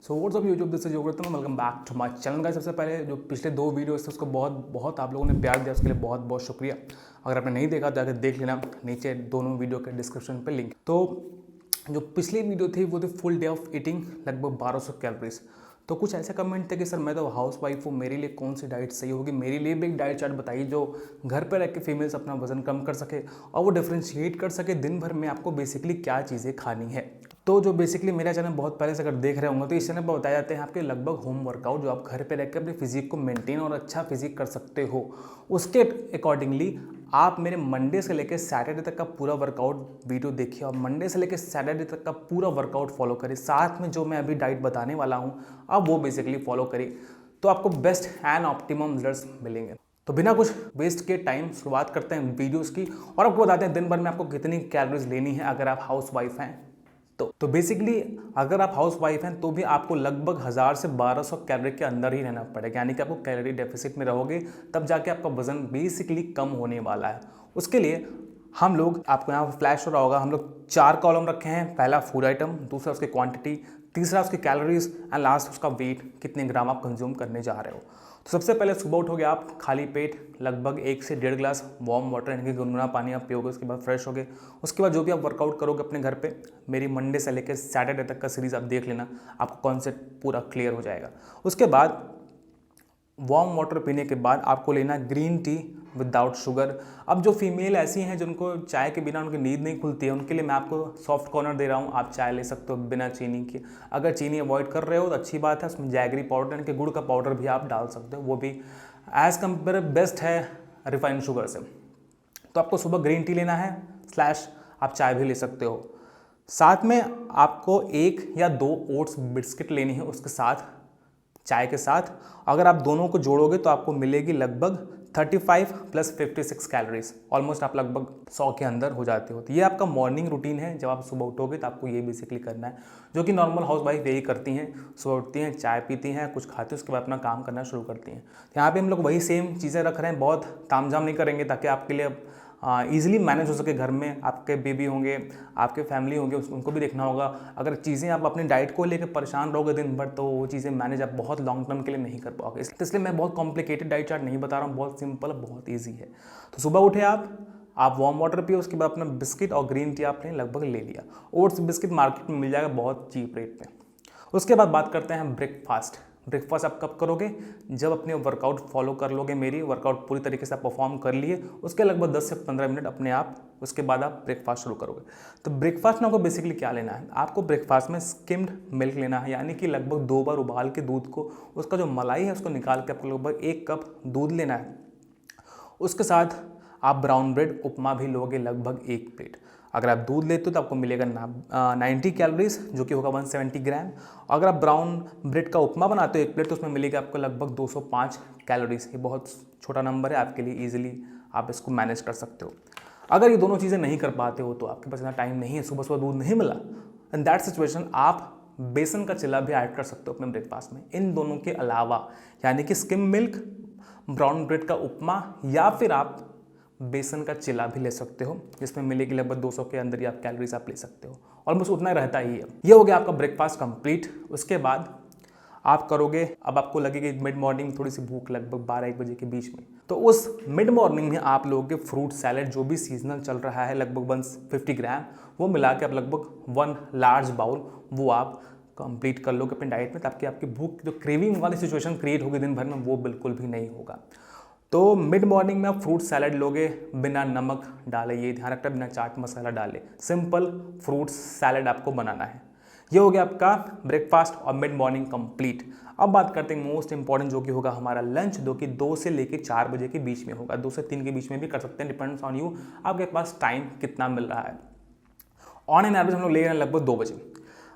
So what's up YouTube, this is Yogratna, welcome back to my channel guys. सबसे पहले जो पिछले 2 वीडियोस थे उसको बहुत आप लोगों ने प्यार दिया, उसके लिए बहुत बहुत शुक्रिया। अगर आपने नहीं देखा तो आकर देख लेना, नीचे दोनों वीडियो के डिस्क्रिप्शन पे लिंक। तो जो पिछली वीडियो थी वो थी फुल डे ऑफ ईटिंग, लगभग 1200 कैलोरीज। तो कुछ ऐसे कमेंट थे कि सर मैं तो हाउस वाइफ हूँ, मेरे लिए कौन सी डाइट सही होगी, मेरे लिए भी एक डाइट चार्ट बताइए जो घर पर रह के फीमेल्स अपना वजन कम कर सके और वो डिफ्रेंशिएट कर सके दिन भर में आपको बेसिकली क्या चीज़ें खानी है। तो जो बेसिकली मेरा चैनल बहुत पहले से अगर देख रहे होंगे तो इस चैनल पर बताए जाते हैं आपके लगभग होम वर्कआउट जो आप घर पे रहकर अपने फिजिक को मेंटेन और अच्छा फिजिक कर सकते हो। उसके अकॉर्डिंगली आप मेरे मंडे से लेकर सैटरडे तक का पूरा वर्कआउट वीडियो देखिए और मंडे से लेकर सैटरडे तक का पूरा वर्कआउट फॉलो करिए। साथ में जो मैं अभी डाइट बताने वाला हूँ आप वो बेसिकली फॉलो करिए, तो आपको बेस्ट एंड ऑप्टिमम रिजल्ट्स मिलेंगे। तो बिना कुछ वेस्ट के टाइम शुरुआत करते हैं वीडियोस की और आपको बताते हैं दिन भर में आपको कितनी कैलोरीज लेनी है अगर आप हाउस वाइफ हैं। तो बेसिकली अगर आप हाउस वाइफ हैं तो भी आपको लगभग 1000 से 1200 कैलोरी के अंदर ही रहना पड़ेगा, यानी कि आपको कैलोरी डेफिसिट में रहोगे तब जाके आपका वजन बेसिकली कम होने वाला है। उसके लिए हम लोग, आपको यहाँ फ्लैश हो रहा होगा, हम लोग 4 कॉलम रखे हैं। पहला फूड आइटम, दूसरा उसकी क्वांटिटी, तीसरा उसकी कैलोरीज एंड लास्ट उसका वेट, कितने ग्राम आप कंज्यूम करने जा रहे हो। तो सबसे पहले सुबह उठोगे आप खाली पेट, लगभग 1 से 1.5 गिलास वार्म वाटर यानी कि गुनगुना पानी आप पियोगे। उसके बाद फ्रेश होगे, उसके बाद जो भी आप वर्कआउट करोगे अपने घर पे, मेरी मंडे से लेकर सैटरडे तक का सीरीज़ आप देख लेना, आपको कॉन्सेप्ट पूरा क्लियर हो जाएगा। उसके बाद वार्म वाटर पीने के बाद आपको लेना ग्रीन टी विदाउट शुगर। अब जो फीमेल ऐसी हैं जिनको चाय के बिना उनकी नींद नहीं खुलती है, उनके लिए मैं आपको सॉफ्ट कॉर्नर दे रहा हूँ, आप चाय ले सकते हो बिना चीनी के। अगर चीनी अवॉइड कर रहे हो तो अच्छी बात है, उसमें जैगरी पाउडर यानी कि गुड़ का पाउडर भी आप डाल सकते हो, वो भी एज़ कम्पेयर बेस्ट है रिफाइंड शुगर से। तो आपको सुबह ग्रीन टी लेना है स्लैश आप चाय भी ले सकते हो। साथ में आपको 1 या 2 ओट्स बिस्किट लेनी है उसके साथ, चाय के साथ। अगर आप दोनों को जोड़ोगे तो आपको मिलेगी लगभग 35 + 56 कैलोरीज, ऑलमोस्ट आप लगभग 100 के अंदर हो जाते हो। तो ये आपका मॉर्निंग रूटीन है, जब आप सुबह उठोगे तो आपको ये बेसिकली करना है, जो कि नॉर्मल हाउस वाइफ यही करती हैं। सुबह उठती हैं, चाय पीती हैं, कुछ खाती हैं, उसके बाद अपना काम करना शुरू करती हैं। तो यहाँ पे हम लोग वही सेम चीज़ें रख रहे हैं, बहुत तामझाम नहीं करेंगे ताकि आपके लिए ईजिली मैनेज हो सके। घर में आपके बेबी होंगे, आपके फैमिली होंगे, उनको भी देखना होगा। अगर चीज़ें आप अपनी डाइट को लेकर परेशान रहोगे दिन भर तो वो चीज़ें मैनेज आप बहुत लॉन्ग टर्म के लिए नहीं कर पाओगे। इसलिए मैं बहुत कॉम्प्लिकेटेड डाइट चार्ट नहीं बता रहा हूँ, बहुत सिंपल, बहुत ईजी है। तो सुबह उठे आप वार्म वाटर पिए, उसके बाद अपना बिस्किट और ग्रीन टी आपने लगभग ले लिया। ओट्स बिस्किट मार्केट में मिल जाएगा बहुत चीप रेट में। उसके बाद बात करते हैं ब्रेकफास्ट। ब्रेकफास्ट आप कब करोगे? जब अपने वर्कआउट फॉलो कर लोगे, मेरी वर्कआउट पूरी तरीके से आप परफॉर्म कर लिए, उसके लगभग 10 से 15 मिनट अपने आप, उसके बाद आप ब्रेकफास्ट शुरू करोगे। तो ब्रेकफास्ट में आपको बेसिकली क्या लेना है? आपको ब्रेकफास्ट में स्किम्ड मिल्क लेना है, यानी कि लगभग 2 बार उबाल के दूध को, उसका जो मलाई है उसको निकाल के आपको लगभग 1 कप दूध लेना है। उसके साथ आप ब्राउन ब्रेड उपमा भी लोगे, लगभग 1 प्लेट। अगर आप दूध लेते हो तो आपको मिलेगा 90 कैलोरीज, जो कि होगा 170 ग्राम। अगर आप ब्राउन ब्रेड का उपमा बनाते हो 1 प्लेट तो उसमें मिलेगा आपको लगभग 205 कैलोरीज। ये बहुत छोटा नंबर है आपके लिए, ईजिली आप इसको मैनेज कर सकते हो। अगर ये दोनों चीज़ें नहीं कर पाते हो, तो आपके पास इतना टाइम नहीं है, सुबह सुबह दूध नहीं मिला, इन दैट सिचुएशन आप बेसन का चिल्ला भी ऐड कर सकते हो अपने ब्रेकफास्ट में, इन दोनों के अलावा, यानी कि स्किम मिल्क, ब्राउन ब्रेड का उपमा, या फिर आप बेसन का चिल्ला भी ले सकते हो, जिसमें मिलेगी लगभग 200 के अंदर ही आप कैलोरीज आप ले सकते हो। ऑलमोस्ट उतना रहता ही है। ये हो गया आपका ब्रेकफास्ट कंप्लीट। उसके बाद आप करोगे, अब आपको लगेगी मिड मॉर्निंग थोड़ी सी भूख, लगभग 12-1 बजे के बीच में, तो उस मिड मॉर्निंग में आप लोगों के फ्रूट सैलेड जो भी सीजनल चल रहा है, लगभग 150 ग्राम, वो मिला के आप लगभग 1 लार्ज बाउल वो आप कंप्लीट कर लोगे अपनी डाइट में, ताकि आपकी भूख जो क्रेविंग वाली सिचुएशन क्रिएट होगी दिन भर में, वो बिल्कुल भी नहीं होगा। तो मिड मॉर्निंग में आप फ्रूट सैलड लोगे, बिना नमक डाले, ये ध्यान रखना, बिना चाट मसाला डाले, सिंपल फ्रूट सैलड आपको बनाना है। ये हो गया आपका ब्रेकफास्ट और मिड मॉर्निंग कंप्लीट। अब बात करते हैं मोस्ट इंपॉर्टेंट, जो कि होगा हमारा लंच, जो कि 2 से लेकर 4 बजे के बीच में होगा। 2 से 3 के बीच में भी कर सकते हैं, डिपेंड्स ऑन यू, आपके पास टाइम कितना मिल रहा है। ऑन एन एवरेज हम लोग ले रहे हैं लगभग 2 बजे।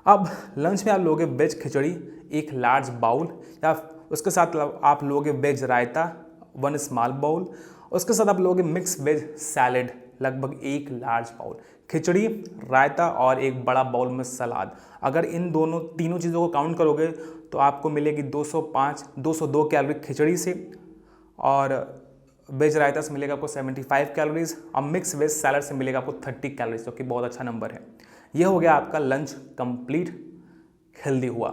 अब लंच में आप लोगे वेज खिचड़ी 1 लार्ज बाउल, या उसके साथ आप लोगे वेज रायता 1 स्मॉल बाउल। उसके साथ आप लोगे मिक्स वेज सैलेड लगभग 1 लार्ज बाउल, खिचड़ी, रायता और 1 बड़ा बाउल में सलाद। अगर इन तीनों चीज़ों को काउंट करोगे तो आपको मिलेगी 202 कैलोरी खिचड़ी से, और वेज रायता से मिलेगा आपको 75 कैलोरीज, और मिक्स वेज सैलड से मिलेगा आपको 30 कैलोरीज, जो कि बहुत अच्छा नंबर है। यह हो गया आपका लंच कंप्लीट हेल्दी हुआ।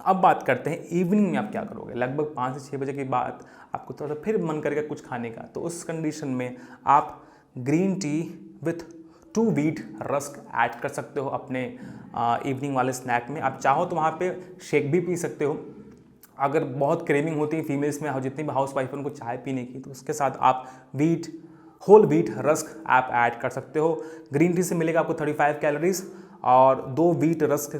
अब बात करते हैं इवनिंग में आप क्या करोगे। लगभग 5 से 6 बजे के बाद आपको थोड़ा सा फिर मन करेगा कुछ खाने का, तो उस कंडीशन में आप green tea with 2 wheat rusk add कर सकते हो अपने इवनिंग वाले स्नैक में। आप चाहो तो वहाँ पे शेक भी पी सकते हो। अगर बहुत क्रेविंग होती है फीमेल्स में, जितनी भी हाउस वाइफ उनको चाय पीने की, तो उसके साथ आप होल व्हीट रस्क आप ऐड कर सकते हो। ग्रीन टी से मिलेगा आपको 35 कैलोरीज और 2 व्हीट रस्क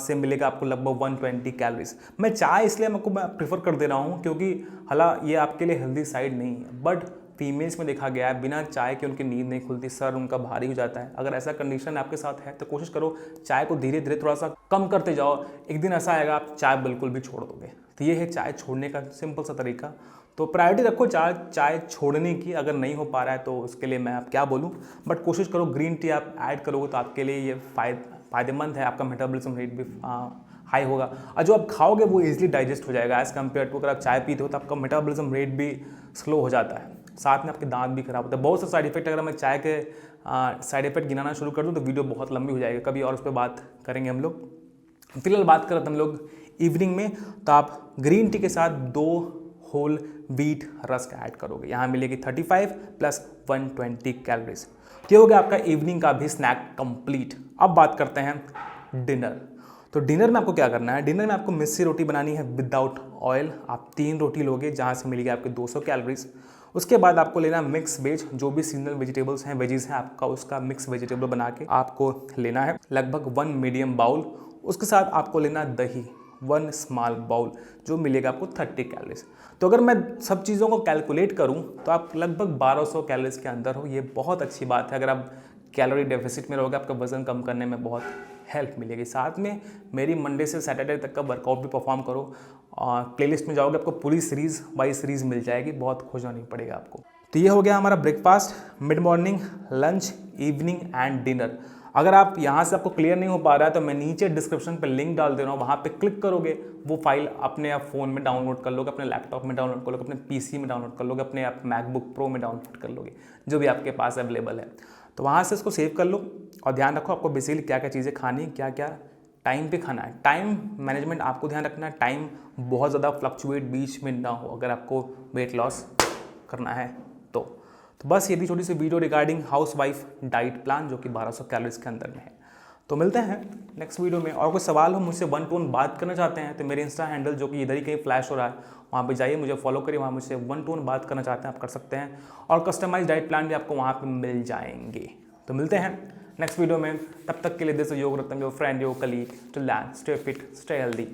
से मिलेगा आपको लगभग 120 कैलोरीज। मैं चाय इसलिए मैं प्रीफर कर दे रहा हूँ क्योंकि हालांकि ये आपके लिए हेल्दी साइड नहीं है, बट फीमेल्स में देखा गया है बिना चाय के उनकी नींद नहीं खुलती, सर उनका भारी हो जाता है। अगर ऐसा कंडीशन आपके साथ है तो कोशिश करो चाय को धीरे धीरे थोड़ा सा कम करते जाओ। एक दिन ऐसा आएगा आप चाय बिल्कुल भी छोड़ दोगे। तो ये है चाय छोड़ने का सिंपल सा तरीका। तो प्रायोरिटी रखो चाय छोड़ने की। अगर नहीं हो पा रहा है तो उसके लिए मैं आप क्या बोलूँ, बट कोशिश करो ग्रीन टी आप ऐड करोगे तो आपके लिए ये फ़ायदेमंद है। आपका मेटाबॉलिज्म रेट भी हाई होगा और जो आप खाओगे वो इजीली डाइजेस्ट हो जाएगा एज़ कम्पेयर टू अगर आप चाय पीते हो तो आपका मेटाबॉलिज्म रेट भी स्लो हो जाता है, साथ में आपके दांत भी खराब होते हैं। बहुत से साइड इफेक्ट, अगर मैं चाय के साइड इफेक्ट गिनाना शुरू कर दूँ तो वीडियो बहुत लंबी हो जाएगी, कभी और उस पर बात करेंगे हम लोग। फिलहाल बात करें हम लोग इवनिंग में, तो आप ग्रीन टी के साथ 2 होल व्हीट रस्क ऐड करोगे। यहाँ मिलेगी 35 प्लस 120 कैलोरीज। ये हो गया आपका इवनिंग का भी स्नैक कंप्लीट। अब बात करते हैं डिनर। तो डिनर में आपको क्या करना है, डिनर में आपको मिस्सी रोटी बनानी है विदाउट ऑयल। आप 3 रोटी लोगे जहाँ से मिलेगी आपके 200 कैलोरीज। उसके बाद आपको लेना मिक्स वेज, जो भी सीजनल वेजिटेबल्स हैं, वेजीज हैं आपका, उसका मिक्स वेजिटेबल बना के आपको लेना है लगभग 1 मीडियम बाउल। उसके साथ आपको लेना दही 1 स्मॉल बाउल, जो मिलेगा आपको 30 कैलोरीज। तो अगर मैं सब चीज़ों को कैलकुलेट करूं तो आप लगभग 1200 कैलोरीज के अंदर हो। ये बहुत अच्छी बात है। अगर आप कैलोरी डेफिसिट में रहोगे आपका वजन कम करने में बहुत हेल्प मिलेगी। साथ में मेरी मंडे से सैटरडे तक का वर्कआउट भी परफॉर्म करो। प्लेलिस्ट में जाओगे आपको पूरी सीरीज़ बाई सीरीज़ मिल जाएगी, बहुत खुश होना पड़ेगा आपको। तो ये हो गया हमारा breakfast, mid morning, lunch, evening and dinner. अगर आप यहाँ से आपको क्लियर नहीं हो पा रहा है तो मैं नीचे डिस्क्रिप्शन पे लिंक डाल दे रहा हूँ, वहाँ पे क्लिक करोगे वो फाइल अपने आप फ़ोन में डाउनलोड कर लोगे, अपने लैपटॉप में डाउनलोड कर लोगे, अपने पीसी में डाउनलोड कर लोगे, अपने आप मैकबुक प्रो में डाउनलोड कर लोगे, जो भी आपके पास अवेलेबल है। तो वहाँ से इसको सेव कर लो और ध्यान रखो आपको बेसिकली क्या क्या चीज़ें खानी, क्या क्या टाइम पे खाना है। टाइम मैनेजमेंट आपको ध्यान रखना है, टाइम बहुत ज़्यादा फ्लक्चुएट बीच में ना हो अगर आपको वेट लॉस करना है तो बस ये थी छोटी सी video regarding housewife diet plan, जो कि 1200 कैलोरीज के अंदर में है। तो मिलते हैं नेक्स्ट वीडियो में। और कोई सवाल हो, मुझसे 1 to 1 बात करना चाहते हैं तो मेरे इंस्टा हैंडल जो कि इधर ही कहीं फ्लैश हो रहा है, वहाँ पे जाइए, मुझे फॉलो करिए। वहाँ मुझसे 1 to 1 बात करना चाहते हैं आप कर सकते हैं, और कस्टमाइज डाइट प्लान भी आपको वहाँ पे मिल जाएंगे। तो मिलते हैं नेक्स्ट वीडियो में। तब तक के लिए this is Yog Ratna, your friend, your colleague, till then stay fit, stay healthy.